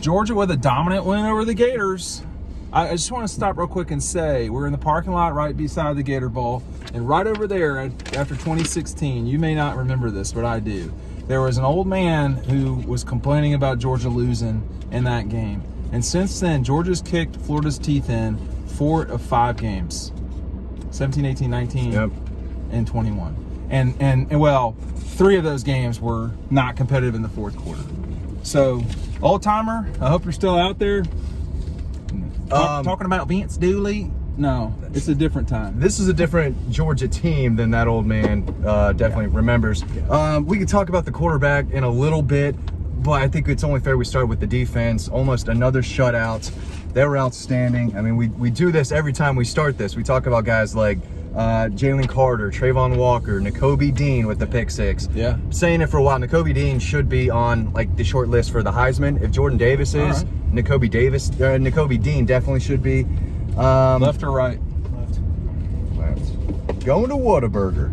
Georgia with a dominant win over the Gators. I just want to stop real quick and say we're in the parking lot right beside the Gator Bowl, and right over there after 2016, you may not remember this, but I do. There was an old man who was complaining about Georgia losing in that game. And since then, Georgia's kicked Florida's teeth in 4 of 5 games. 17, 18, 19, and 21. And well, 3 of those games were not competitive in the fourth quarter. So, old timer, I hope you're still out there. Talking about Vince Dooley. No, it's a different time. This is a different Georgia team than that old man definitely remembers. We could talk about the quarterback in a little bit, but I think it's only fair we start with the defense. Almost another shutout. They were outstanding. I mean, we do this every time we start this. We talk about guys like Jalen Carter, Trayvon Walker, Nakobe Dean with the pick 6. Yeah. Saying it for a while, Nakobe Dean should be on like the short list for the Heisman. If Jordan Davis is, Nakobe Dean definitely should be. Left or right? Left. Going to Whataburger.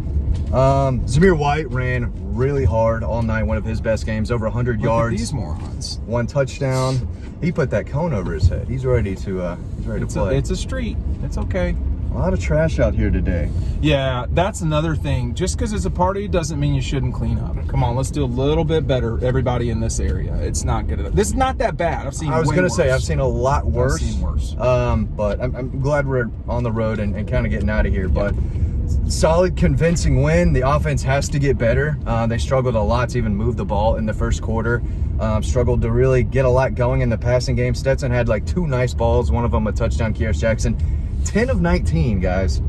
Zamir White ran really hard all night. One of his best games, over 100 yards. Look at these morons. 1 touchdown. He put that cone over his head. He's ready to play. It's a street. It's okay. A lot of trash out here today. Yeah, that's another thing. Just because it's a party doesn't mean you shouldn't clean up. Come on, let's do a little bit better, everybody in this area. It's not good enough. This is not that bad. I've seen. I was going to say I've seen a lot worse. I've seen worse. But I'm glad we're on the road and kind of getting out of here. But solid, convincing win. The offense has to get better. They struggled a lot to even move the ball in the first quarter. Struggled to really get a lot going in the passing game. Stetson had like 2 nice balls. One of them a touchdown. Kieras Jackson. 10 of 19, guys,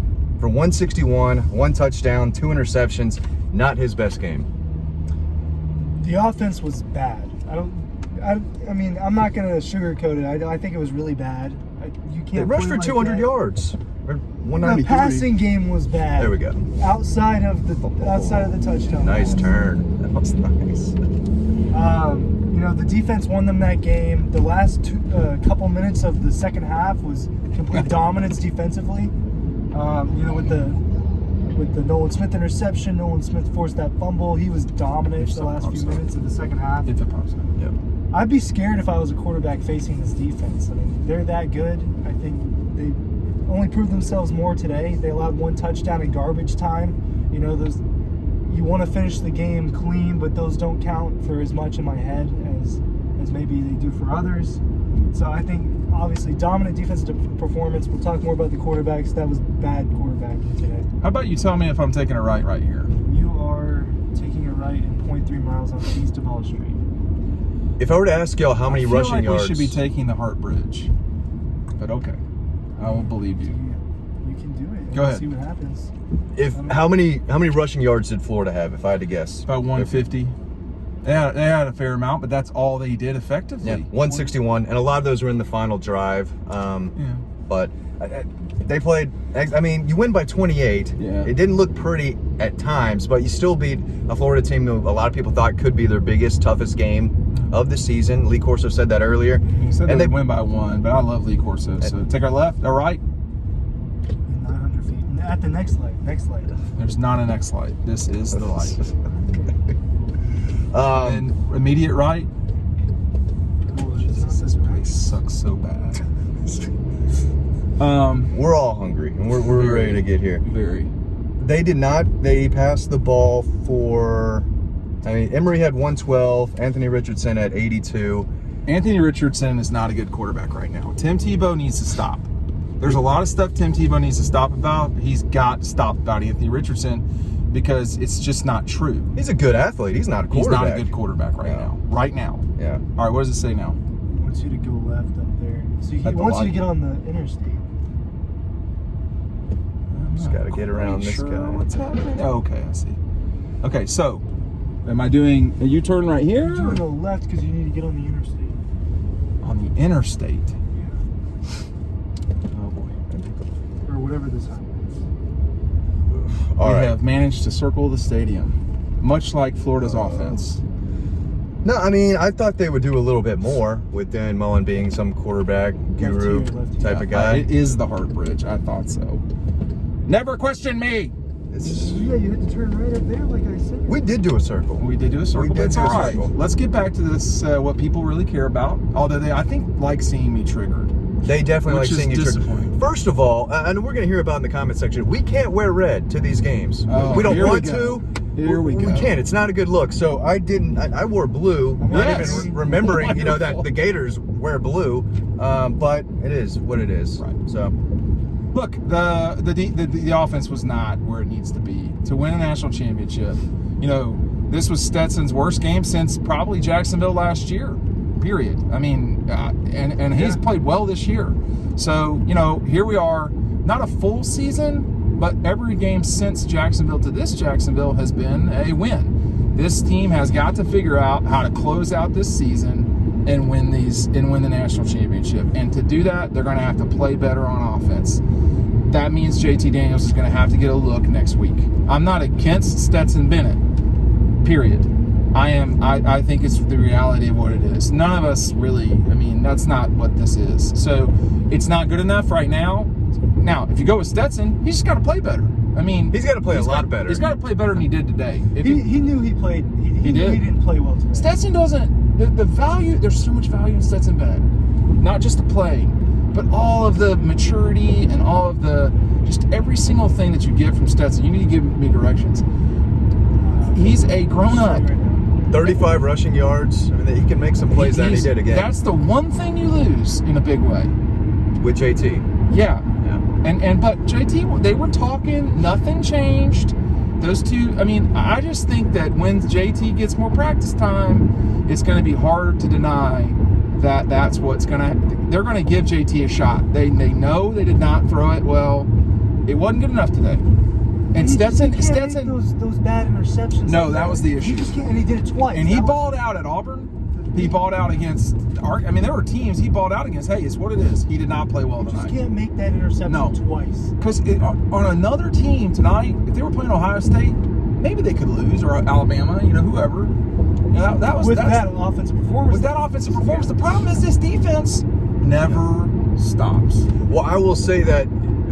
for 161, 1 touchdown, 2 interceptions. Not his best game. The offense was bad. I mean, I'm not going to sugarcoat it. I think it was really bad. You can't. They rushed for 200 yards. Or 193. The passing game was bad. There we go. Outside of the touchdown. Nice turn. That was nice. The defense won them that game. The last couple minutes of the second half was complete dominance defensively. With the Nolan Smith interception, Nolan Smith forced that fumble. He was dominant the last few minutes of the second half. If it pops up. Yep. I'd be scared if I was a quarterback facing this defense. I mean, they're that good. I think they only proved themselves more today. They allowed 1 touchdown in garbage time. You want to finish the game clean, but those don't count for as much in my head as maybe they do for others. So I think, obviously, dominant defensive performance. We'll talk more about the quarterbacks. That was bad quarterbacking today. How about you tell me if I'm taking a right here? You are taking a right in 0.3 miles on the east of Ball Street. If I were to ask y'all how many rushing yards, we should be taking the Hart Bridge. But okay, I will believe you. You can do it. Go ahead. See what happens. How many rushing yards did Florida have? If I had to guess, about 150. They had a fair amount, but that's all they did effectively. Yeah, 161, and a lot of those were in the final drive. But they played. I mean, you win by 28. Yeah. It didn't look pretty at times, but you still beat a Florida team who a lot of people thought could be their biggest, toughest game of the season. Lee Corso said that earlier. He said they win by 1, but I love Lee Corso. So take our left or right. 900 feet at the next light. There's not a next light. This is the light. And immediate right. This place sucks so bad. We're all hungry, and we're ready to get here. Very. They did not. They passed the ball for. I mean, Emory had 112. Anthony Richardson had 82. Anthony Richardson is not a good quarterback right now. Tim Tebow needs to stop. There's a lot of stuff Tim Tebow needs to stop about. He's got to stop about Anthony Richardson because it's just not true. He's a good athlete. He's not a quarterback. He's not a good quarterback right now. Right now. Yeah. All right, what does it say now? He wants you to go left up there. So he wants you to get on the interstate. Just got to get around this guy. What's happening? Oh, okay, I see. Okay, so am I doing a U-turn right here? You're doing the left because you need to get on the interstate. On the interstate? Yeah. Oh, boy. Or whatever the sign is. All right. We have managed to circle the stadium, much like Florida's offense. No, I mean, I thought they would do a little bit more with Dan Mullen being some quarterback guru type of guy. It is the Hart Bridge. I thought so. Never question me. Yeah, you had to turn right up there, like I said. We did do a circle. We did do a circle. We did That's do a all right. circle. Let's get back to this, what people really care about. Although they, I think, like seeing me triggered. They definitely Which like is seeing you disappointing. First of all, and we're going to hear about in the comment section, we can't wear red to these games. Oh, we don't here we want go. to. Here we go. We can't. It's not a good look. So I didn't. I wore blue, not Yes. even remembering, Wonderful. that the Gators wear blue. But it is what it is. Right. So Look, the offense was not where it needs to be to win a national championship. This was Stetson's worst game since probably Jacksonville last year. Period. I mean, and he's played well this year. So here we are, not a full season, but every game since Jacksonville to this Jacksonville has been a win. This team has got to figure out how to close out this season and win the national championship. And to do that, they're going to have to play better on offense. That means JT Daniels is going to have to get a look next week. I'm not against Stetson Bennett. Period. I think it's the reality of what it is. None of us really, that's not what this is. So it's not good enough right now. Now, if you go with Stetson, he's just got to play better. he's got to play a lot better. He's got to play better than he did today. He knew he played. He did. He didn't play well today. Stetson doesn't, the value, there's so much value in Stetson Bennett. Not just the playing, but all of the maturity and all of the, just every single thing that you get from Stetson. You need to give me directions. He's a grown-up. 35 rushing yards. He can make some plays that he did again. That's the one thing you lose in a big way. With JT. Yeah. But JT, they were talking, nothing changed. Those two, I just think that when JT gets more practice time, it's going to be harder to deny that that's what's going to, they're going to give JT a shot. They know they did not throw it well. It wasn't good enough today. And Stetson, those bad interceptions. No, that was the issue. He just can't, and he did it twice. And he balled out at Auburn. He balled out against, there were teams he balled out against. Hey, it's what it is. He did not play well tonight. You just can't make that interception twice. Because on another team tonight, if they were playing Ohio State, maybe they could lose, or Alabama, whoever. With that offensive performance. With that offensive performance. The problem is this defense never stops. Well, I will say that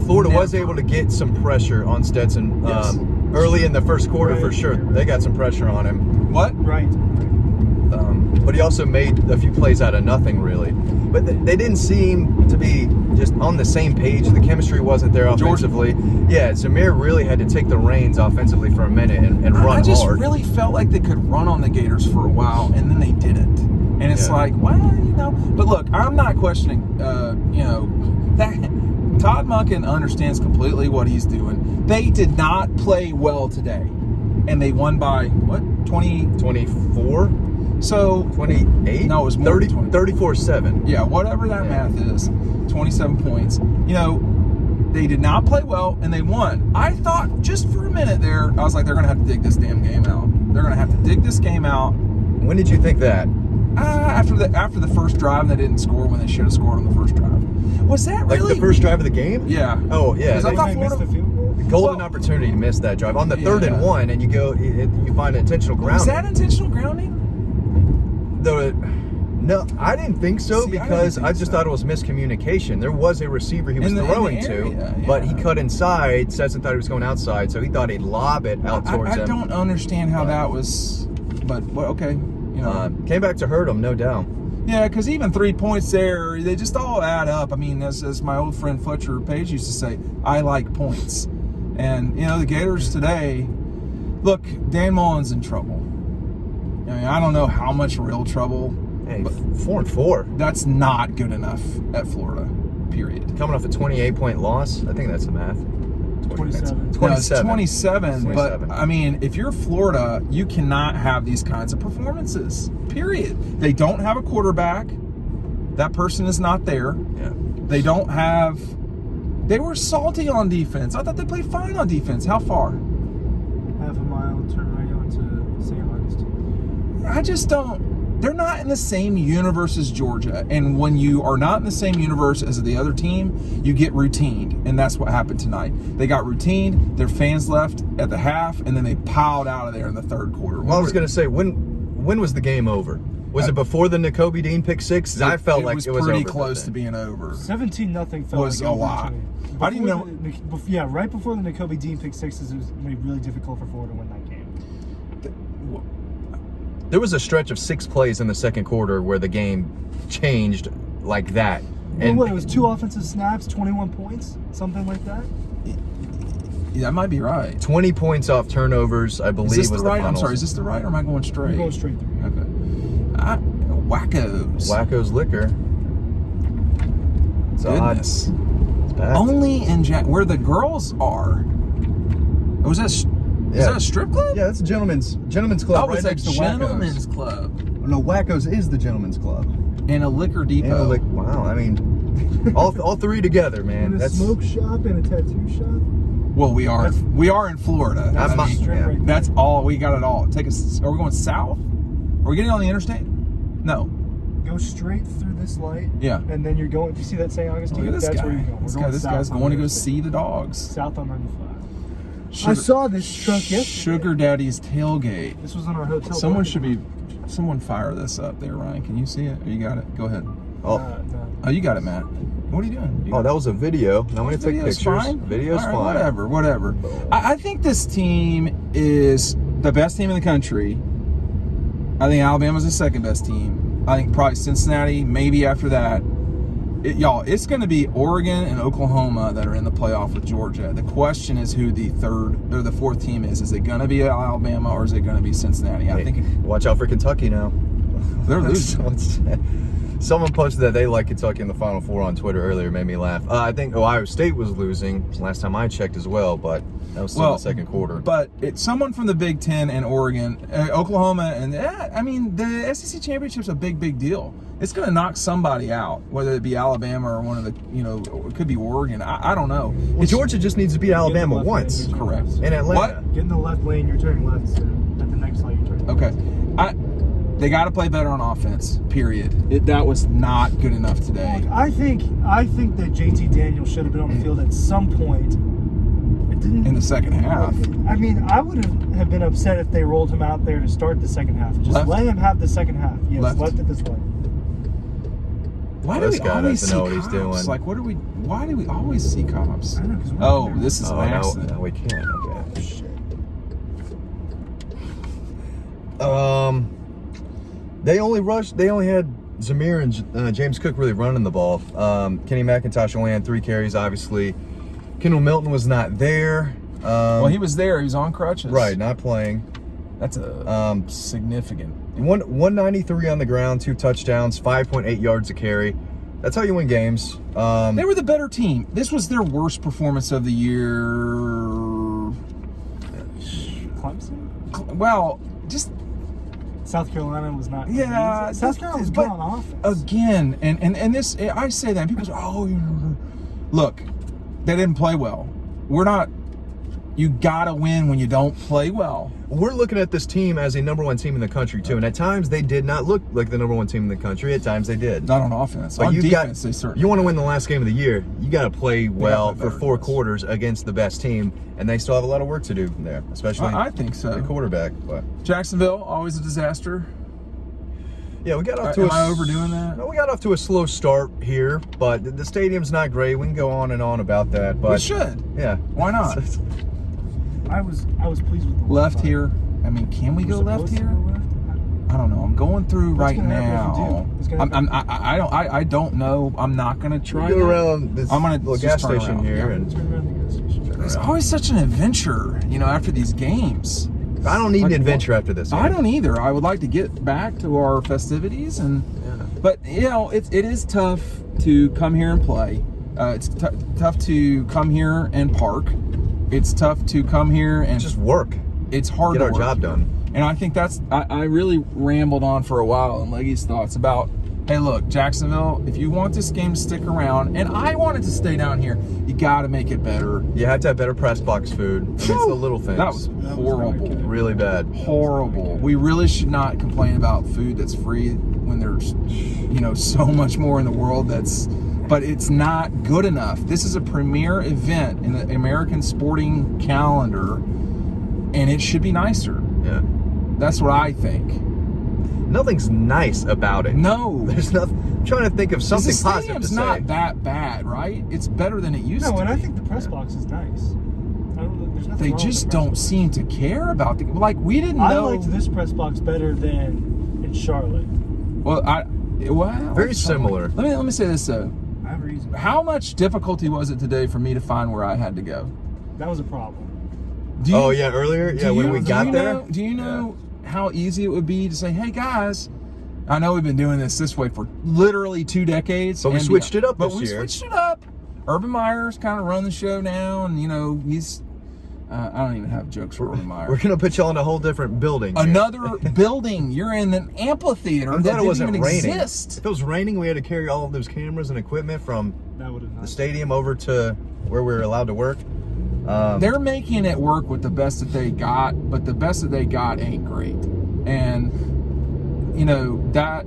Florida was able to get some pressure on Stetson early in the first quarter for sure. They got some pressure on him. What? Right. But he also made a few plays out of nothing, really. But they didn't seem to be just on the same page. The chemistry wasn't there offensively. Yeah, Zamir really had to take the reins offensively for a minute and run hard. I just really felt like they could run on the Gators for a while, and then they didn't. And it's like, well, But look, I'm not questioning, that Todd Monken understands completely what he's doing. They did not play well today. And they won by, what, 24? So 28? No, it was more 34-7. Yeah, whatever that math is, 27 points. They did not play well, and they won. I thought just for a minute there, I was like, they're going to have to dig this damn game out. They're going to have to dig this game out. When did you think that? After the first drive, they didn't score when they should have scored on the first drive. Was that really? Like the first drive of the game? Yeah. Oh, yeah. Because I thought Florida missed the field goal. Golden opportunity to miss that drive. On the 3rd and 1, and you find intentional grounding. Was that intentional grounding? No, I didn't think so. See, because I just thought it was miscommunication. There was a receiver he was throwing to, but he cut inside. Stetson thought he was going outside, so he thought he'd lob it out towards him. I don't understand how that was, but okay. Came back to hurt him, no doubt. Yeah, because even 3 points there, they just all add up. As my old friend Fletcher Page used to say, I like points. And, the Gators today, look, Dan Mullen's in trouble. I don't know how much real trouble. Hey, 4-4. That's not good enough at Florida, period. Coming off a 28-point loss, I think that's the math. 27. 27. No, it's 27, 27. But, if you're Florida, you cannot have these kinds of performances, period. They don't have a quarterback. That person is not there. Yeah. They don't have... They were salty on defense. I thought they played fine on defense. How far? Half a mile, turn right onto St. Augustine. I just don't... They're not in the same universe as Georgia. And when you are not in the same universe as the other team, you get routined. And that's what happened tonight. They got routined. Their fans left at the half, and then they piled out of there in the third quarter. Well, I was going to say, when was the game over? Was it before the Nakobe Dean pick six? 'Cause I felt like it was pretty over close to then. being over. 17-0 felt Was like a over lot. to me. I didn't know. Right before the Nakobe Dean pick sixes, it was made really difficult for Florida to win that game. There was a stretch of 6 plays in the second quarter where the game changed like that. And It was 2 offensive snaps, 21 points, something like that. Yeah, that might be right. 20 points off turnovers, I believe, Is this was the right? I'm finals. sorry. Is this the right, or am I going straight? You're going straight through. Okay. Wackos. Wacko's Liquor. It's odd. Goodness. It's bad. Only in where the girls are. Oh, is that a strip club? Yeah, it's a gentleman's club Oh, right it's a next to gentleman's Wacko's. club No, Wacko's is the gentleman's club. and a liquor depot. Wow, I mean, all 3 together, man. And a That's smoke shop and a tattoo shop. Well, we are in Florida. That's I my- mean, Strip yeah. right there. that's all. We got it all. Take us. Are we going south? Are we getting on the interstate? No. Go straight through this light. Yeah. And then you're going. Do you see that St. Augustine? Look at this That's guy. where you're going. This We're guy. This south guy's on going to go interstate. see the dogs. South on 95. Sugar, I saw this truck yesterday. Sugar Daddy's tailgate. This was in our hotel. Someone fire this up there, Ryan. Can you see it? Or you got it? Go ahead. oh, No. Oh, you got it, Matt. What are you doing? You got that was a video. Now I'm gonna take Video's pictures. fine. Video's All right, fine. Whatever. I think this team is the best team in the country. I think Alabama's the second best team. I think probably Cincinnati, maybe after that. It's going to be Oregon and Oklahoma that are in the playoff with Georgia. The question is who the third or the fourth team is. Is it going to be Alabama or is it going to be Cincinnati? I think Watch out for Kentucky now. they're losing. Someone posted that they like Kentucky in the Final Four on Twitter earlier, made me laugh. I think Ohio State was losing last time I checked as well, but that was still in the second quarter. But it's someone from the Big Ten and Oregon, Oklahoma, and I mean the SEC championship's a big deal. It's going to knock somebody out, whether it be Alabama or one of the, it could be Oregon. I don't know. Well, Georgia just needs to beat Alabama left once. lane. Correct. In Atlanta. What? Get in the left lane. You're turning left. So at the next light, you're turning. Okay. They got to play better on offense. Period. That was not good enough today. Look, I think that JT Daniels should have been on the field at some point. It didn't. In the second half. I mean, I would have been upset if they rolled him out there to start the second half. Just Left? let him have the second half. Yes, Left. left it this way. Why This do we guy always doesn't see know what he's cops? doing. Like, why do we always see cops? I don't know, 'cause we're Oh, not there. this is an accident. No, we can't. Okay. Oh, shit. They only had Zamir and James Cook really running the ball. Kenny McIntosh only had 3 carries, obviously. Kendall Milton was not there. Well, he was there. He was on crutches. Right, not playing. That's a significant. 193 on the ground, 2 touchdowns, 5.8 yards a carry. That's how you win games. They were the better team. This was their worst performance of the year. Clemson? Well, just South Carolina was not. yeah. amazing. South Carolina was but good on offense. again, and this I say that and people say, oh, look, they didn't play well. We're not. You gotta win when you don't play well. We're looking at this team as a number 1 team in the country too, and at times they did not look like the number 1 team in the country. At times they did. Not on offense. But on you defense, they certainly. you want to did. win the last game of the year. You got to play well play for better 4 than this. quarters against the best team, and they still have a lot of work to do there, especially I think so. the quarterback. But Jacksonville, always a disaster. yeah, we got off to Am I overdoing that? No, we got off to a slow start here, but the stadium's not great. We can go on and on about that, but We should. Yeah, Why not? I was pleased with the Left here. I mean, can we go left here? I don't know. I'm going through What's right gonna happen if you now. do? What's gonna I don't know. I'm not gonna try. go that. around this I'm gonna little just gas turn station around. here, Yeah. and Turn around the gas station. It's always such an adventure, after these games. I don't need an Like, adventure after this. I game. don't either. I would like to get back to our festivities, but it is tough to come here and play. It's tough to come here and park. It's tough to come here and Just work. it's hard Get to our work job here. done. And I think I really rambled on for a while in Leggy's thoughts about, hey, look, Jacksonville, if you want this game to stick around, and I want it to stay down here, you got to make it better. You had to have better press box food. I mean, it's the little things. That was horrible. really bad. Horrible. We really should not complain about food that's free when there's, so much more in the world but it's not good enough. This is a premier event in the American sporting calendar, and it should be nicer. Yeah. That's what I think. nothing's nice about it. No. There's nothing. I'm trying to think of something The positive stadium's to say. not that bad, right? It's better than it used to No, and be. I think the press box is nice. There's nothing They wrong just with the press don't box. seem to care about like we didn't I know. liked this press box better than in Charlotte. Well, Very similar. Let me say this though. I have a reason. How much difficulty was it today for me to find where I had to go? That was a problem. Do you, Oh yeah, earlier. Yeah, when we got there. Do you know how easy it would be to say, "Hey guys, I know we've been doing this way for literally 2 decades, But we and switched it up But this we year." switched it up. Urban Meyer's kind of run the show now, and he's. I don't even have jokes for Urban Meyer. We're gonna put y'all in a whole different building. here. Another building. You're in an amphitheater I'm that glad it didn't wasn't even raining. exist. If it was raining, we had to carry all of those cameras and equipment from That would have the not. stadium over to where we were allowed to work. They're making it work with the best that they got, but the best that they got ain't great. And, that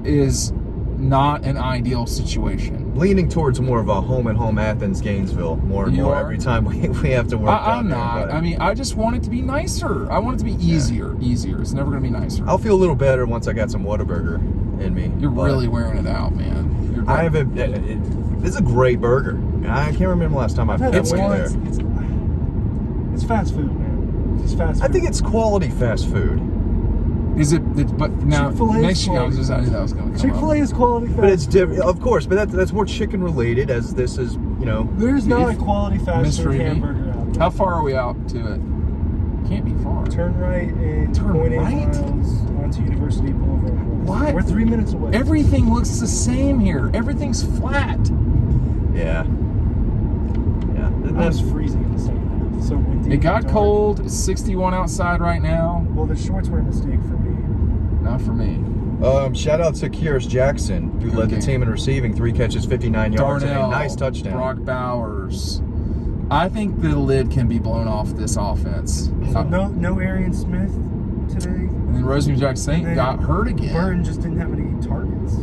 is not an ideal situation. Leaning towards more of a home and home Athens, Gainesville, more and You more are? every time we have to work. I'm down there, not. but I mean, I just want it to be nicer. I want it to be easier. It's never going to be nicer. I'll feel a little better once I got some Whataburger in me. You're but really wearing it out, man. I haven't. It's a great burger. I can't remember the last time I've I've had had one it there. once. It's fast food, man. It's fast food. I think it's quality fast food, Is it? But now, Chick-fil-A is next year, I quality. knew that was going to come Chick-fil-A is quality fast but it's food. different, of course. But that's more chicken related, as this is, There's not a If- quality fast food Mystery meat. hamburger out there. How far are we out to it? Can't be far. Turn right and Turn 0.8 right? miles onto University Boulevard. What? We're 3 minutes away. Everything looks the same here. Everything's flat. Yeah. Yeah. I was freezing in the second half. So windy. It got dark. cold. It's 61 outside right now. Well, the shorts were a mistake for me. Not for me. Shout out to Kyrus Jackson, who Good led the game. team in receiving, 3 catches, 59 yards, and Darnell, a nice touchdown. Brock Bowers. I think the lid can be blown off this offense. No Arian Smith today. And then Rosemary Jackson And then got hurt again. Burton just didn't have any targets.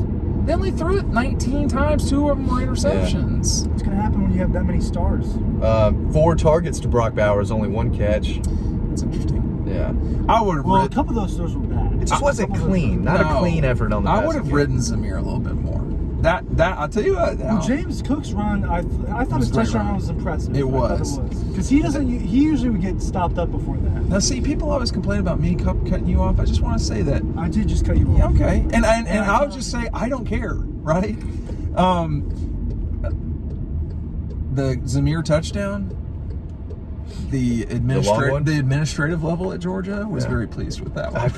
They only threw it 19 times. 2 of them were interceptions. What's going to happen when you have that many stars? 4 targets to Brock Bowers, only 1 catch. That's interesting. Yeah. I would have Well, a rid- couple of those stars were bad. It just wasn't couple of those clean. were- Not No. a clean effort on the I passing would have game. ridden Zamir a little bit more. That I'll tell you what. Now, Well, James Cook's run, I thought was his a great touchdown run. was impressive. It I thought was. because he doesn't. He usually would get stopped up before that. now see, people always complain about me cutting you off. I just want to say that. I did just cut you off. Yeah, okay, and I I'll thought- just say I don't care, right? The Zamir touchdown, the long one? administrative level at Georgia was Yeah. very pleased with that one.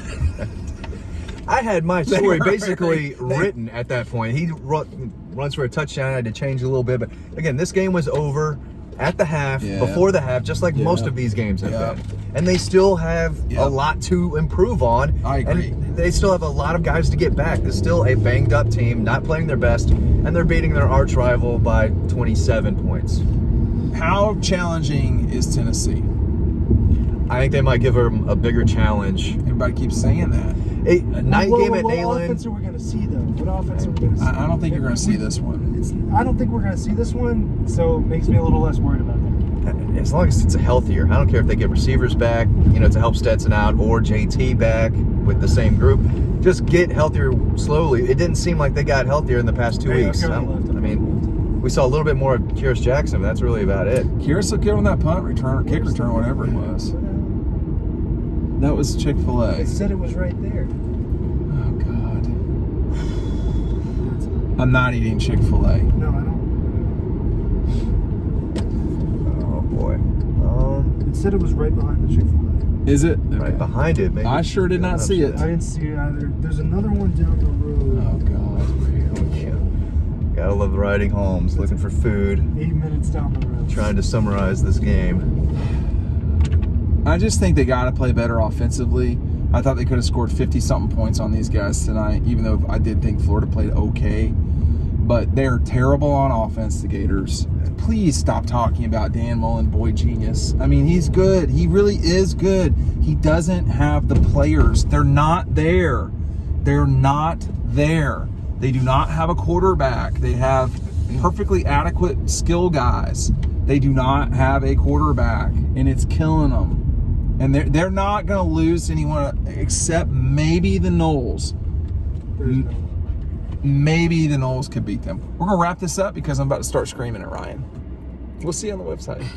I had my They story were basically very- written at that point. He runs for a touchdown. I had to change a little bit. But again, this game was over at the half, Yeah. before the half, just like Yeah. most of these games have Yeah. been. And they still have Yeah. a lot to improve on. I agree. And they still have a lot of guys to get back. There's still a banged up team, not playing their best, and they're beating their arch rival by 27 points. How challenging is Tennessee? I think they might give them a bigger challenge. Everybody keeps saying that. A night game at What offense Neyland. are we going to see, though? What offense are we going to see? I don't think you're going to see this one. I don't think we're going to see this one, so it makes me a little less worried about that. As long as it's healthier. I don't care if they get receivers back, to help Stetson out, or JT back with the same group. Just get healthier slowly. It didn't seem like they got healthier in the past 2 Hey, weeks. okay, I left. mean, we saw a little bit more of Kyrus Jackson, but that's really about it. Kyrus looked good on that punt return or kick return, whatever it was. That was Chick-fil-A. They said it was right there. Oh, God. I'm not eating Chick-fil-A. No, I don't. Oh boy. It said it was right behind the Chick-fil-A. Is it? Right Okay. behind it, maybe. I sure did not see it. I didn't see it either. There's another one down the road. Oh, God. Yeah. Gotta love riding homes, looking for food, 8 minutes down the road. trying to summarize this game. I just think they got to play better offensively. I thought they could have scored 50-something points on these guys tonight, even though I did think Florida played okay. But they're terrible on offense, the Gators. Please stop talking about Dan Mullen, boy genius. I mean, he's good. He really is good. He doesn't have the players. They're not there. They're not there. They do not have a quarterback. They have perfectly adequate skill guys. They do not have a quarterback, and it's killing them. And they're not going to lose anyone except maybe the Knowles. There's no way. Maybe the Knowles could beat them. We're going to wrap this up because I'm about to start screaming at Ryan. We'll see you on the website.